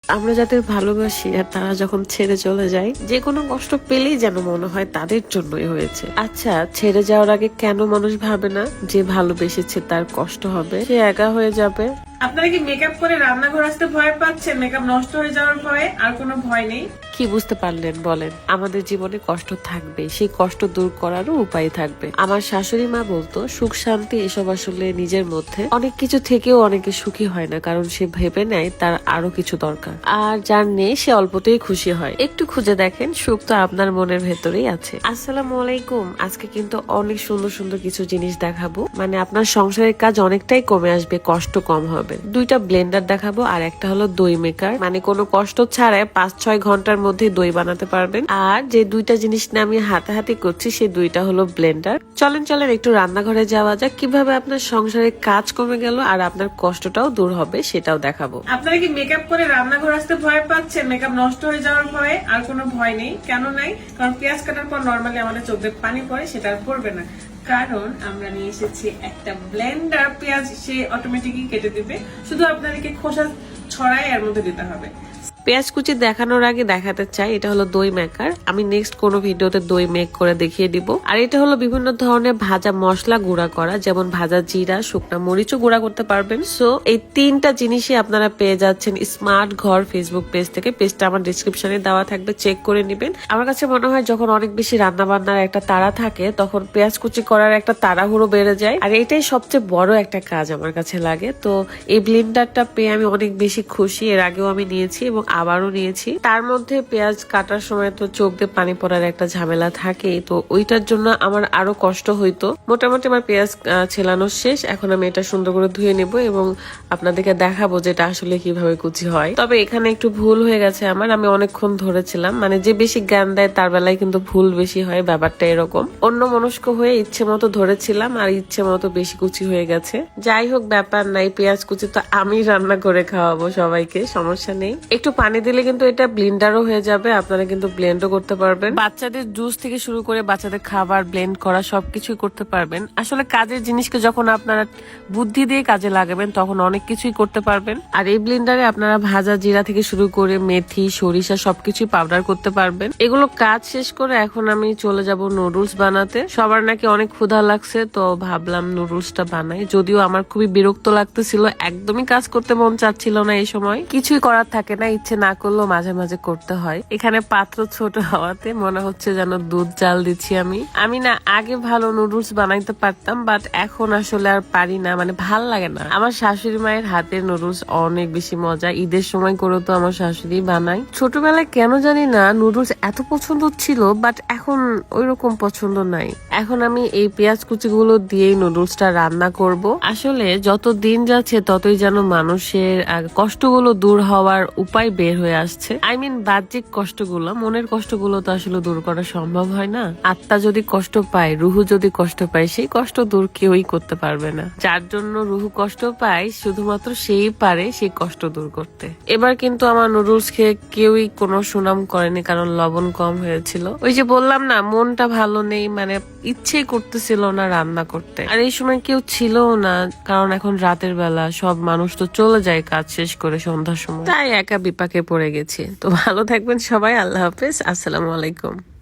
আমরা যাদের ভালোবাসি আর তারা যখন ছেড়ে চলে যায়, যে কোনো কষ্ট পেলেই যেন মনে হয় তাদের জন্যই হয়েছে। আচ্ছা, ছেড়ে যাওয়ার আগে কেন মানুষ ভাবে না যে ভালোবেসেছে তার কষ্ট হবে, সে একা হয়ে যাবে? আপনারা কি মেকআপ করে রান্নাঘর আসতে ভয় পাচ্ছেন? মেকআপ নষ্ট হয়ে যাওয়ার ভয়ে? আর কোনো ভয় নেই? কি বুঝতে পারলেন বলেন? আমাদের জীবনে কষ্ট থাকবে, সেই কষ্ট দূর করারও উপায় থাকবে। আমার শাশুড়ি মা বলতো, সুখ শান্তি এসব আসলে নিজের মধ্যে। অনেক কিছু থেকেও অনেকে সুখী হয় না, কারণ সে ভেবে নেয় তার আরো কিছু দরকার, আর যার নেই সে অল্পতেই খুশি হয়। একটু খুঁজে দেখেন, সুখ তো আপনার মনের ভেতরেই আছে। আসসালামু আলাইকুম। আজকে কিন্তু অনেক সুন্দর সুন্দর কিছু জিনিস দেখাবো, মানে আপনার সংসারের কাজ অনেকটাই কমে আসবে, কষ্ট কম হবে। দুইটা ব্লেন্ডার দেখাবো, আর একটা হলো দই মেকার, মানে কোনো কষ্ট ছাড়াই 5-6 ঘন্টার মধ্যে দই বানাতে পারবেন। আর যে দুইটা জিনিস নিয়ে আমি হাতাহাতি করছি, সেই দুইটা হলো ব্লেন্ডার। চলেন চলেন একটু রান্নাঘরে যাওয়া যাক, কিভাবে আপনার সংসারের কাজ কমে গেল আর আপনার কষ্টটাও দূর হবে সেটাও দেখাবো। আপনারা কি মেকআপ করে রান্নাঘর আসতে ভয় পাচ্ছেন? মেকআপ নষ্ট হয়ে যাওয়ার ভয়ে? আর কোনো ভয় নেই। কেন নাই? কারণ পেঁয়াজ কাটার পর নর্মালি আমাদের চোখে পানি পড়ে, সেটা আর পড়বে না। কারণ আমরা নিয়ে এসেছি একটা ব্লেন্ডার। পেঁয়াজ সে অটোমেটিকই কেটে দিবে, শুধু আপনাদেরকে খোসা ছড়াই এর মধ্যে দিতে হবে। পেঁয়াজ কুচি দেখানোর আগে দেখাতে চাই, এটা হলো দই মেকার। আমি নেক্সট কোনো ভিডিওতে দই মেক করে দেখিয়ে দিব। আর এটা হলো বিভিন্ন ধরনের ভাজা মশলা গুঁড়া করা, যেমন ভাজা জিরা, শুকনা মরিচও গুঁড়া করতে পারবেন। সো এই তিনটা জিনিসই আপনারা পেয়ে যাচ্ছেন স্মার্ট ঘর ফেসবুক পেজ থেকে। পেজটা আমার ডিসক্রিপশনে দেওয়া থাকবে, চেক করে নিবেন। আমার কাছে মনে হয় যখন অনেক বেশি রান্না বান্নার একটা তাড়া থাকে, তখন পেঁয়াজ কুচি করার একটা তাড়াহুড়ো বেড়ে যায়, আর এটাই সবচেয়ে বড় একটা কাজ আমার কাছে লাগে। তো এই ব্লেন্ডারটা পেয়ে আমি অনেক বেশি খুশি। এর আগেও আমি নিয়েছি এবং আবারও নিয়েছি। তার মধ্যে পেঁয়াজ কাটার সময় তো চোখ দিয়ে পানি পড়ার একটা ঝামেলা থাকে, তো ওইটার জন্য আমার আরো কষ্ট হইতো। মোটামুটি আমার পেঁয়াজ ছেলানো শেষ। এখন আমি এটা সুন্দর করে ধুয়ে নেব এবং আপনাদেরকে দেখাবো যে এটা আসলে কিভাবে কুচি হয়। তবে এখানে একটু ভুল হয়ে গেছে আমার, আমি অনেকক্ষণ ধরেছিলাম। মানে যে বেশি জ্ঞান দেয় তার বেলায় কিন্তু ভুল বেশি হয়, ব্যাপারটা এরকম। অন্য মনস্ক হয়ে ইচ্ছে মতো ধরেছিলাম আর ইচ্ছে মতো বেশি কুচি হয়ে গেছে। যাই হোক, ব্যাপার নাই, পেঁয়াজ কুচি তো আমি রান্না করে খাওয়াবো সবাইকে, সমস্যা নেই। একটু পানি দিলে কিন্তু এটা ব্লেন্ডারও হয়ে যাবে, আপনারা কিন্তু ব্লেন্ডও করতে পারবেন। বাচ্চাদের জুস থেকে শুরু করে বাচ্চাদের খাবার ব্লেন্ড করা সবকিছুই করতে পারবেন। আসলে কাজের জিনিসকে যখন আপনারা বুদ্ধি দিয়ে কাজে লাগাবেন, তখন অনেক কিছুই করতে পারবেন। আর এই ব্লেন্ডারে আপনারা ভাজা জিরা থেকে শুরু করে মেথি, সরিষা সবকিছুই পাউডার করতে পারবেন। এগুলো কাজ শেষ করে এখন আমি চলে যাব নুডলস বানাতে। সবার নাকি অনেক ক্ষুধা লাগছে, তো ভাবলাম নুডলসটা বানাই। যদিও আমার খুবই বিরক্ত লাগতেছিল, একদমই কাজ করতে মন চাচ্ছিল না। এই সময় কিছুই করার থাকে না, ইচ্ছে না করলেও মাঝে মাঝে করতে হয়। এখানে পাত্র ছোট হওয়াতে মনে হচ্ছে যেন দুধ জাল দিচ্ছি আমি না আগে ভালো নুডলস বানাইতে পারতাম, বাট এখন আসলে আর পারি না, মানে ভাল লাগে না। আমার শাশুড়ি মায়ের হাতের নুডলস অনেক বেশি মজা। ঈদের সময় করে তো আমার শাশুড়ি বানায়। ছোটবেলায় কেন জানি না নুডলস এত পছন্দ ছিল, বাট এখন ওইরকম পছন্দ নাই। এখন আমি এই পেঁয়াজ কুচিগুলো দিয়েই নুডলসটা রান্না করব। আসলে যত দিন যাচ্ছে ততই যেন মানুষের কষ্টগুলো দূর হওয়ার উপায় বের হয়ে আসছে। বাহ্যিক কষ্টগুলো, মনের কষ্টগুলো তো আসলে দূর করা সম্ভব হয় না। আত্মা যদি কষ্ট পায়, রুহু যদি কষ্ট পায়, সেই কষ্ট দূর কেউই করতে পারবে না। যার জন্য রুহু কষ্ট পায়, শুধুমাত্র সেই পারে সেই কষ্ট দূর করতে। এবার কিন্তু আমার নুডলস খেয়ে কেউই কোনো সুনাম করেনি, কারণ লবণ কম হয়েছিল। ওই যে বললাম না, মনটা ভালো নেই, মানে ইচ্ছেই করতেছিল না রান্না করতে। আর এই সময় কেউ ছিলও না, কারণ এখন রাতের বেলা, সব মানুষ তো চলে যায় কাজ শেষ করে সন্ধ্যার সময়, তাই একা বিপাকে পড়ে গেছি। তো ভালো থাকবেন সবাই, আল্লাহ হাফেজ, আসসালামু আলাইকুম।